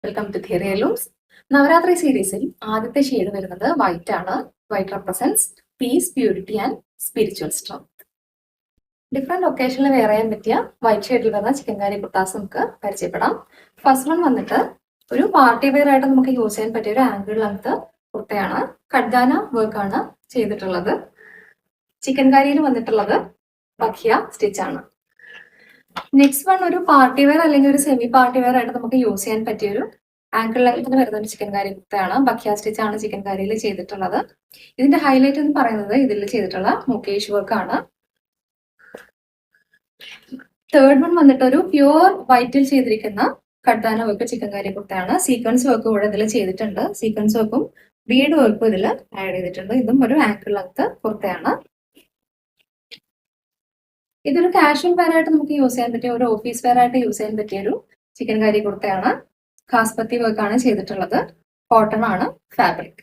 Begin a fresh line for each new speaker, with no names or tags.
Welcome to തിയറിയലൂംസ്. Navaratri സീരീസിൽ ആദ്യത്തെ shade വരുന്നത് വൈറ്റ് ആണ്. White represents peace, purity and spiritual strength. Different ഒക്കേഷനിൽ വെയർ ചെയ്യാൻ പറ്റിയ വൈറ്റ് ഷെയ്ഡിൽ വരുന്ന ചിക്കൻകാരി കുർത്താസ് നമുക്ക് പരിചയപ്പെടാം. ഫസ്റ്റ് വൺ വന്നിട്ട് ഒരു പാർട്ടി വെയർ ആയിട്ട് നമുക്ക് യൂസ് ചെയ്യാൻ പറ്റിയ ഒരു ആംഗിൾ ലെങ്ത് കുർത്തയാണ്. കഡ്ദാന വർക്ക് ആണ് ചെയ്തിട്ടുള്ളത്. ചിക്കൻകാരിയിൽ വന്നിട്ടുള്ളത് ബഖിയ സ്റ്റിച്ച് ആണ്. നെക്സ്റ്റ് വൺ ഒരു പാർട്ടി വെയർ അല്ലെങ്കിൽ ഒരു സെമി പാർട്ടി വെയർ ആയിട്ട് നമുക്ക് യൂസ് ചെയ്യാൻ പറ്റിയ ഒരു ആംഗിൾ ലെങ്ത്തിന് വരുന്ന ഒരു ചിക്കൻകാരി കുർത്തയാണ്. ബഖിയ സ്റ്റിച്ച് ആണ് ചിക്കൻകാരിയിൽ ചെയ്തിട്ടുള്ളത്. ഇതിന്റെ ഹൈലൈറ്റ് എന്ന് പറയുന്നത് ഇതിൽ ചെയ്തിട്ടുള്ള മുകേഷ് വർക്ക് ആണ്. തേർഡ് വൺ വന്നിട്ട് ഒരു പ്യുവർ വൈറ്റിൽ ചെയ്തിരിക്കുന്ന കഡ്ദാന വർക്ക് ചിക്കൻകാരി കുർത്തയാണ്. സീക്വൻസ് വർക്ക് കൂടെ ഇതിൽ ചെയ്തിട്ടുണ്ട്. സീക്വൻസ് വർക്കും ബീഡ് വർക്കും ഇതിൽ ആഡ് ചെയ്തിട്ടുണ്ട്. ഇതും ഒരു ആംഗിൾ ലെങ്ത് കുർത്തയാണ്. ഇതൊരു കാഷ്വൽ വെയർ ആയിട്ട് നമുക്ക് യൂസ് ചെയ്യാൻ പറ്റിയ, ഒരു ഓഫീസ് വെയർ ആയിട്ട് യൂസ് ചെയ്യാൻ പറ്റിയ ഒരു ചിക്കൻകാരി കുർത്തയാണ്. ഖാസ്പത്തി വർക്കാണ് ചെയ്തിട്ടുള്ളത്. കോട്ടൺ ആണ് ഫാബ്രിക്.